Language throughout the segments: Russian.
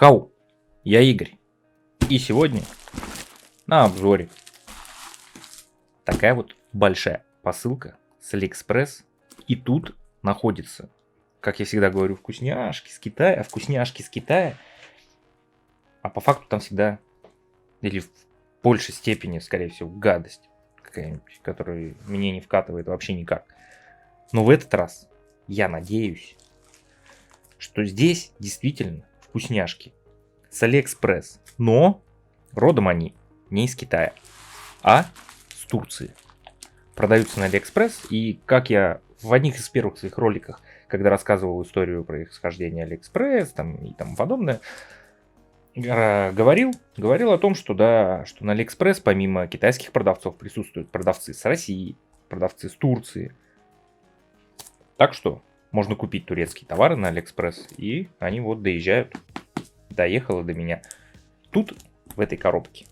Хау, я Игорь. И сегодня на обзоре такая вот большая посылка с Алиэкспресс. И тут находится, как я всегда говорю, вкусняшки с Китая, а по факту там всегда, или в большей степени, скорее всего, гадость какая-нибудь, которая мне не вкатывает вообще никак. Но в этот раз я надеюсь, что здесь действительно вкусняшки с Алиэкспресс. Но родом они не из Китая, а с Турции. Продаются на Алиэкспресс. И как я в одних из первых своих роликах, когда рассказывал историю про их схождение Алиэкспресс там, и тому подобное, говорил о том, что да, что на Алиэкспресс помимо китайских продавцов присутствуют продавцы с России, продавцы с Турции. Так что можно купить турецкие товары на Алиэкспресс, и они вот доезжают. Доехало до меня. Тут, в этой коробке,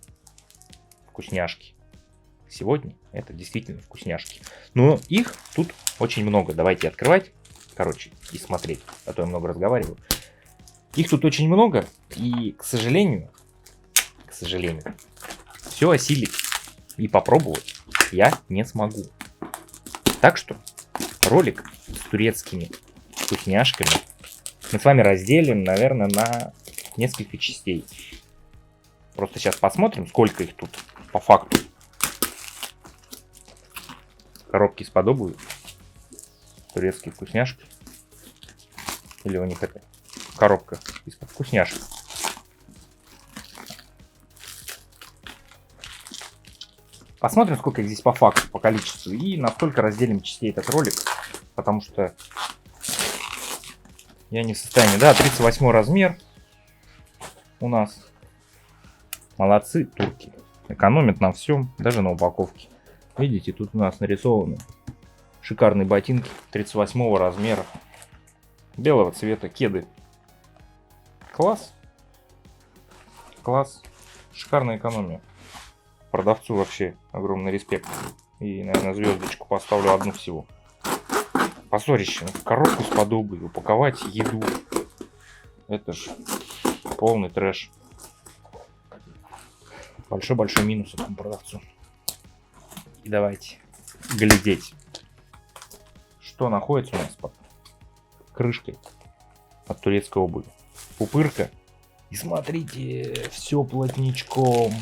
вкусняшки. Сегодня это действительно вкусняшки. Но их тут очень много. Давайте открывать, и смотреть. А то я много разговариваю. Их тут очень много. И, к сожалению, все осилить и попробовать я не смогу. Так что ролик с турецкими вкусняшками мы с вами разделим, наверное, на несколько частей. Просто сейчас посмотрим, сколько их тут по факту. Коробки сподобают. Турецкие вкусняшки. Или у них это коробка из-под вкусняшек. Посмотрим, сколько их здесь по факту, по количеству. И насколько разделим частей этот ролик. Потому что я не в состоянии. Да, 38 размер у нас. Молодцы турки. Экономят на всем, даже на упаковке. Видите, тут у нас нарисованы шикарные ботинки 38 размера. Белого цвета, кеды. Класс. Класс. Шикарная экономия. Продавцу вообще огромный респект. И, наверное, звездочку поставлю одну всего. Позорище. В коробку с подобой упаковать еду. Это ж полный трэш. Большой-большой минус этому продавцу. И давайте глядеть, что находится у нас под крышкой от турецкой обуви. Пупырка. И смотрите, все плотничком.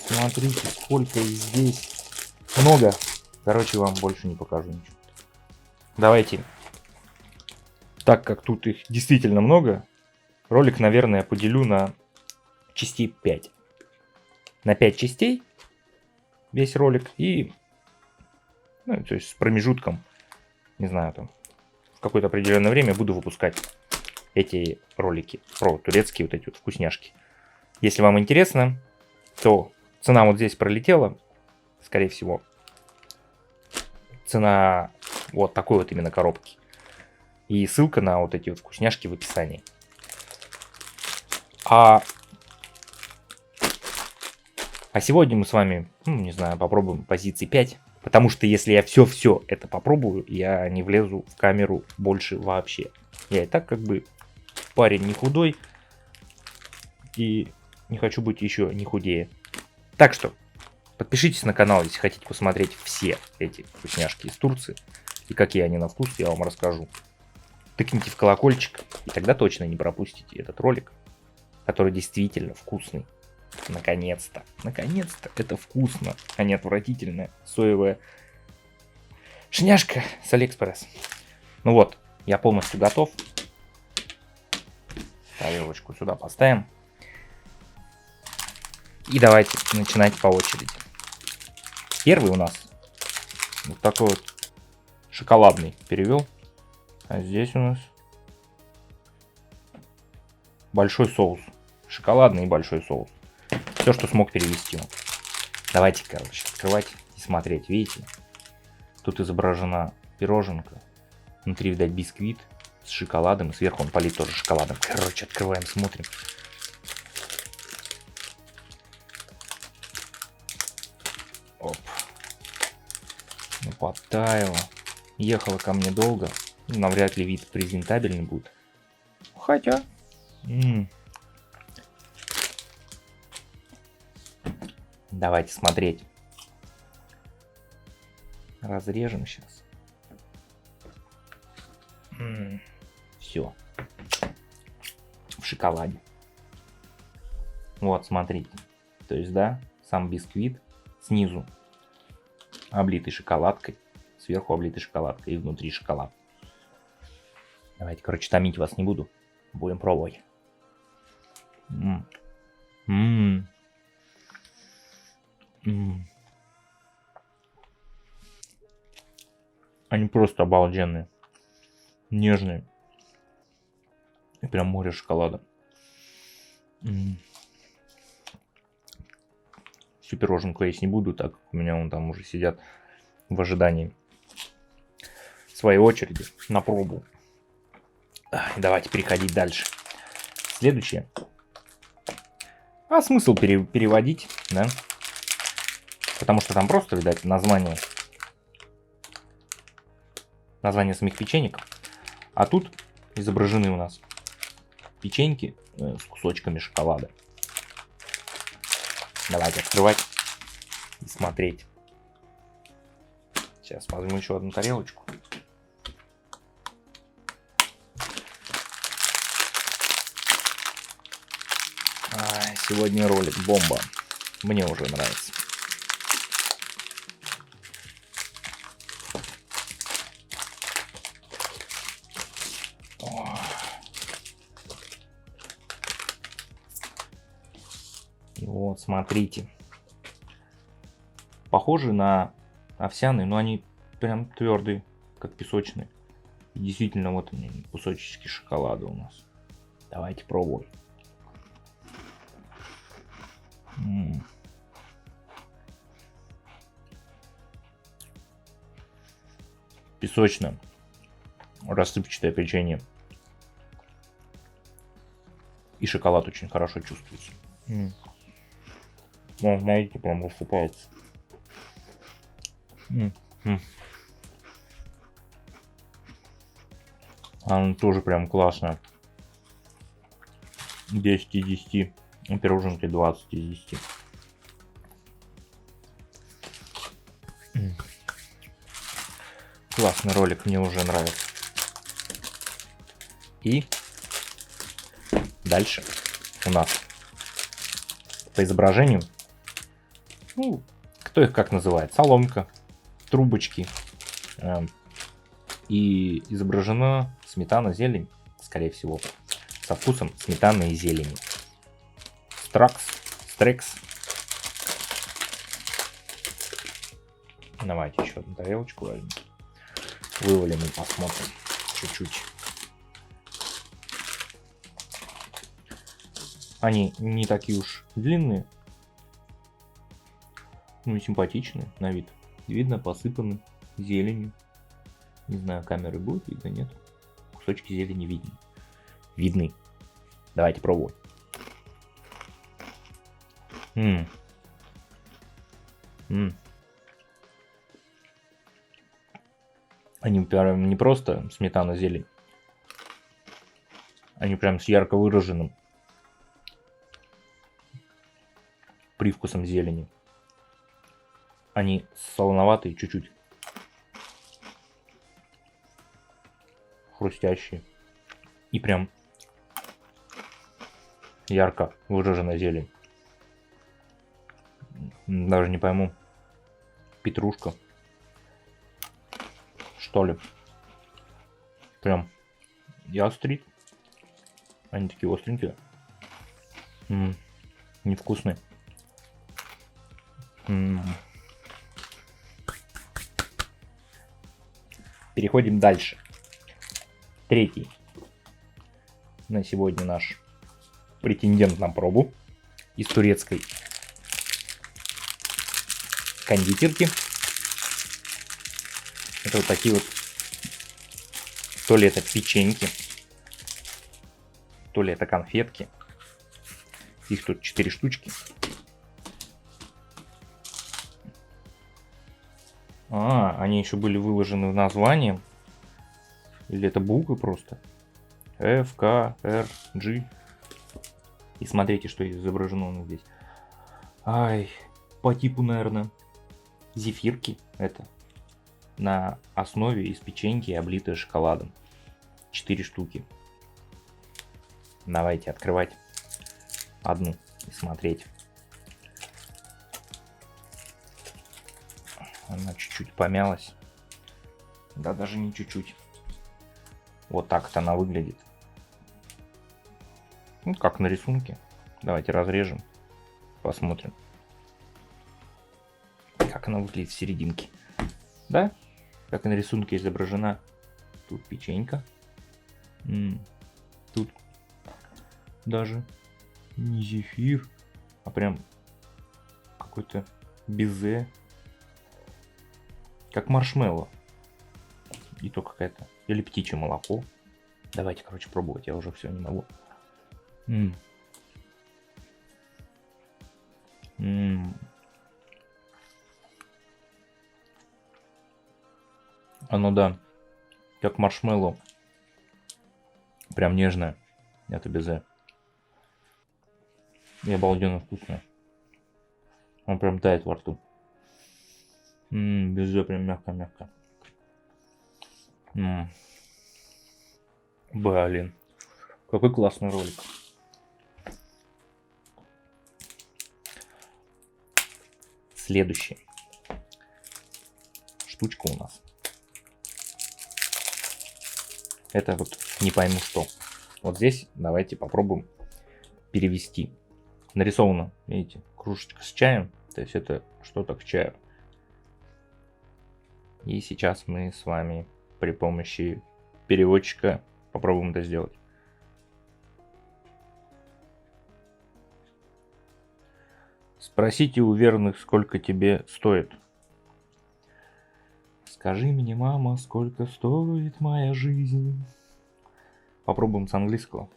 Смотрите, сколько здесь много. Короче, вам больше не покажу ничего. Давайте, так как тут их действительно много, ролик, наверное, поделю на частей 5. На 5 частей весь ролик. И, то есть с промежутком, не знаю, там, в какое-то определенное время буду выпускать эти ролики про турецкие вот эти вот вкусняшки. Если вам интересно, то цена вот здесь пролетела, скорее всего. Цена вот такой вот именно коробки. И ссылка на вот эти вот вкусняшки в описании. А сегодня мы с вами, не знаю, попробуем позиции 5. Потому что если я все это попробую, я не влезу в камеру больше вообще. Я и так как бы парень не худой. И не хочу быть еще не худее. Так что подпишитесь на канал, если хотите посмотреть все эти вкусняшки из Турции. И какие они на вкус, я вам расскажу. Тыкните в колокольчик, и тогда точно не пропустите этот ролик, который действительно вкусный. Наконец-то это вкусно, а не отвратительная соевая шняшка с Алиэкспресс. Ну вот, я полностью готов. Тарелочку сюда поставим. И давайте начинать по очереди. Первый у нас вот такой вот шоколадный перевел. А здесь у нас большой соус. Шоколадный и большой соус. Все, что смог перевести. Давайте, открывать и смотреть. Видите? Тут изображена пироженка. Внутри, видать, бисквит с шоколадом. И сверху он полит тоже шоколадом. Открываем, смотрим. Оп. Ну, подтаяло. Ехала ко мне долго. Навряд ли вид презентабельный будет. Хотя, Давайте смотреть. Разрежем сейчас. Все. В шоколаде. Вот, смотрите. То есть, да, сам бисквит снизу облитый шоколадкой, сверху облитый шоколадкой и внутри шоколад. Давайте, короче, томить вас не буду. Будем пробовать. Они просто обалденные. Нежные. И прям море шоколада. Всю пироженку есть не буду, так у меня вон там уже сидят в ожидании своей очереди на пробу. Давайте переходить дальше. Следующее. А смысл переводить, да? Потому что там просто, видать, название самих печенек. А тут изображены у нас печеньки с кусочками шоколада. Давайте открывать и смотреть. Сейчас возьму еще одну тарелочку. Сегодня ролик бомба. Мне уже нравится. И вот, смотрите. Похожи на овсяные, но они прям твердые, как песочные. И действительно, вот они, кусочки шоколада у нас. Давайте пробовать. Песочное, рассыпчатое печенье. И шоколад очень хорошо чувствуется. Ну, знаете, прям рассыпается. Она тоже прям классная. 10 из 10. Пироженки 20 из 10. Классный ролик, мне уже нравится. И дальше у нас по изображению, ну, кто их как называет, соломка, трубочки, и изображена сметана, зелень, скорее всего, со вкусом сметаны и зелени. Стрекс. Давайте еще одну тарелочку возьмем. Вывалим и посмотрим чуть-чуть. Они не такие уж длинные, ну и симпатичные на вид. Видно, посыпаны зеленью. Не знаю, камеры будет видно, нет. Кусочки зелени видны. Давайте пробовать. Они прям не просто сметана, зелень. Они прям с ярко выраженным привкусом зелени. Они солоноватые чуть-чуть. Хрустящие. И прям ярко выраженная зелень. Даже не пойму. Петрушка. Что ли? Прям ястрит. Они такие остренькие. Невкусные. Переходим дальше. Третий на сегодня наш претендент на пробу из турецкой кондитерки. Это вот такие вот, то ли это печеньки, то ли это конфетки. Их тут 4 штучки. Они еще были выложены в названии. Или это буквы просто? F, K, R, G. И смотрите, что изображено у нас здесь. Ай, по типу, наверное, зефирки. Это на основе из печеньки, облитые шоколадом. 4 штуки. Давайте открывать одну и смотреть. Она чуть-чуть помялась. Да даже не чуть-чуть. Вот так вот она выглядит. Ну, как на рисунке. Давайте разрежем. Посмотрим, как она выглядит в серединке. Да? Как и на рисунке изображена. Тут печенька. Тут даже не зефир, а прям какой-то безе. Как маршмеллоу. И то какая-то. Или птичье молоко. Давайте, короче, пробовать. Я уже все не могу. Оно, да, как маршмеллоу. Прям нежное. Это безе. И обалденно вкусное. Он прям тает во рту. Безе прям мягко-мягко. Блин. Какой классный ролик. Следующая штучка у нас. Это вот не пойму что. Вот здесь давайте попробуем перевести. Нарисовано, видите, кружечка с чаем. То есть это что-то к чаю. И сейчас мы с вами при помощи переводчика попробуем это сделать. Спросите у верных, сколько тебе стоит. Скажи мне, мама, сколько стоит моя жизнь. Попробуем с английского.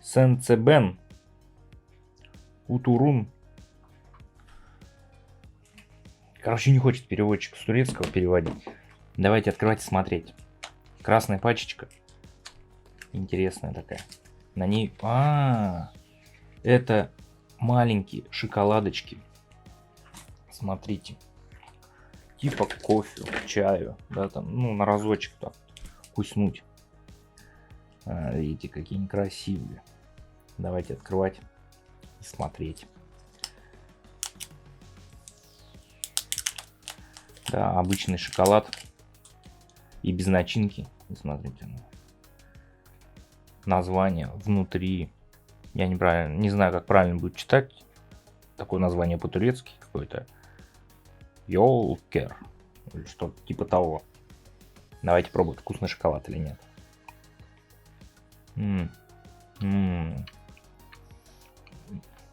Сенцебен. Утурун. Короче, не хочет переводчик с турецкого переводить. Давайте открывать и смотреть. Красная пачечка. Интересная такая. На ней... это маленькие шоколадочки. Смотрите. Типа кофе, чаю. Да, там, ну, на разочек так куснуть. Видите, какие они красивые. Давайте открывать и смотреть. Да, обычный шоколад. И без начинки. Смотрите. Название внутри. Я не знаю, как правильно будет читать. Такое название по-турецки какое-то. Йолкер. Или что-то типа того. Давайте пробовать, вкусный шоколад или нет.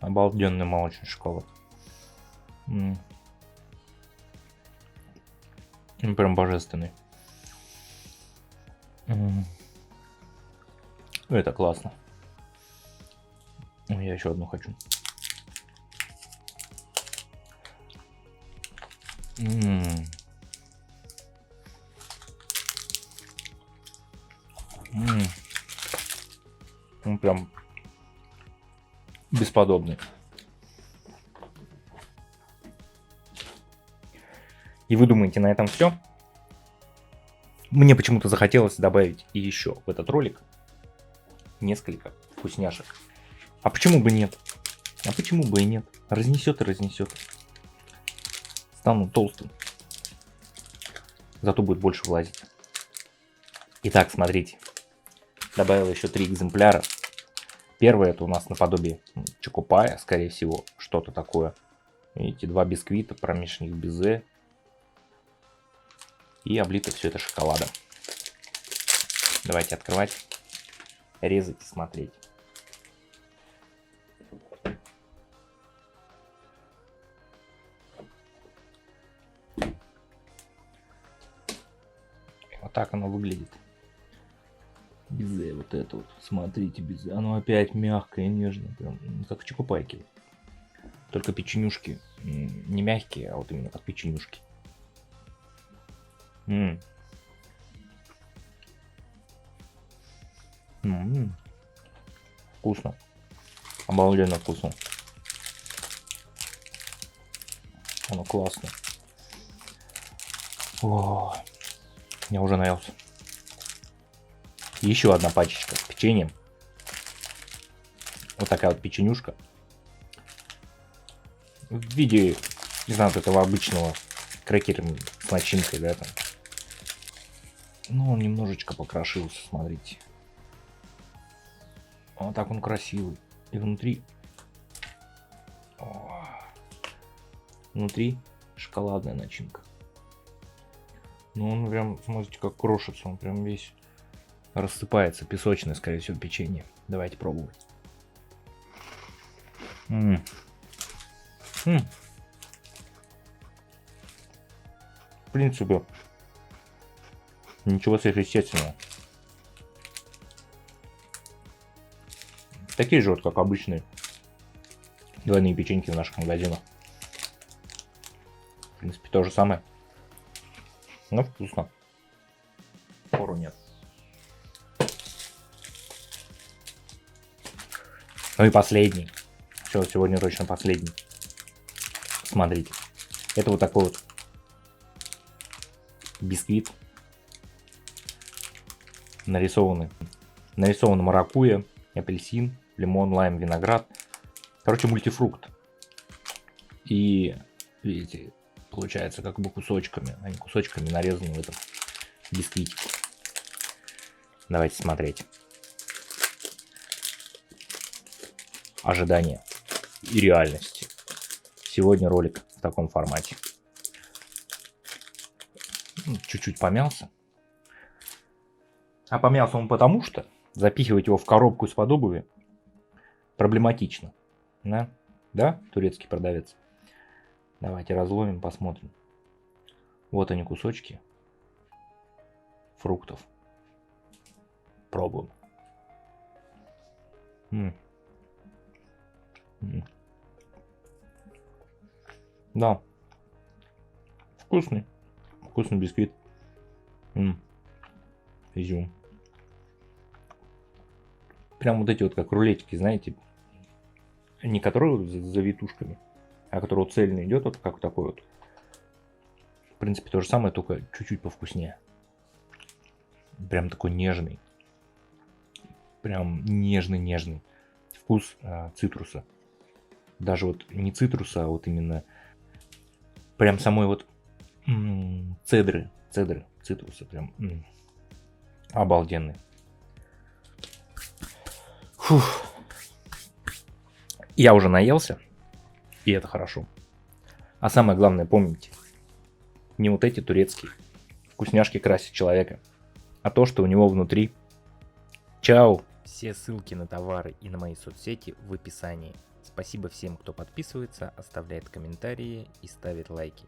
Обалденный молочный шоколад. Прям божественный. Это классно. Я еще одну хочу. Он прям бесподобный. И вы думаете, на этом все? Мне почему-то захотелось добавить и еще в этот ролик несколько вкусняшек. А почему бы нет? А почему бы и нет? Разнесет и разнесет. Стану толстым. Зато будет больше влазить. Итак, смотрите. Добавил еще 3 экземпляра. Первый это у нас наподобие чокопая, скорее всего, что-то такое. Видите, 2 бисквита, промежных безе. И облито все это шоколадом. Давайте открывать, резать и смотреть. Вот так оно выглядит. Безе, вот это вот. Смотрите, безе. Оно опять мягкое, нежное. Прям как чокопайки. Только печенюшки не мягкие, а вот именно как печенюшки. Вкусно. Обалденно вкусно. Оно классно. О, я уже наелся. Еще одна пачечка с печеньем. Вот такая вот печенюшка. В виде, не знаю, вот этого обычного крекера с начинкой, да, там. Ну, он немножечко покрошился, смотрите. Вот так он красивый. И внутри... О, внутри шоколадная начинка. Ну, он прям, смотрите, как крошится. Он прям весь рассыпается. Песочное, скорее всего, печенье. Давайте пробовать. В принципе, ничего сверхъестественного. Такие же вот, как обычные двойные печеньки в наших магазинах. В принципе, то же самое. Но вкусно. Спору нет. Ну и последний. Все, сегодня точно последний. Смотрите. Это вот такой вот бисквит. Нарисованы маракуйя, апельсин, лимон, лайм, виноград. Короче, мультифрукт. И, видите, получается как бы кусочками. Они кусочками нарезаны в этом бисквите. Давайте смотреть. Ожидание и реальности. Сегодня ролик в таком формате. Чуть-чуть помялся. А помялся он потому, что запихивать его в коробку из-под обуви проблематично. Да? Да, турецкий продавец? Давайте разломим, посмотрим. Вот они, кусочки фруктов. Пробуем. Да. Вкусный. Вкусный бисквит. Изюм. Прям вот эти вот как рулетики, знаете. Не которые вот с завитушками, а который вот цельный идет, вот как такой вот. В принципе, то же самое, только чуть-чуть повкуснее. Прям такой нежный. Прям нежный-нежный. Вкус цитруса. Даже вот не цитруса, а вот именно прям самой вот цедры цитруса. Прям обалденный. Фух. Я уже наелся, и это хорошо. А самое главное, помните, не вот эти турецкие вкусняшки красят человека, а то, что у него внутри. Чао! Все ссылки на товары и на мои соцсети в описании. Спасибо всем, кто подписывается, оставляет комментарии и ставит лайки.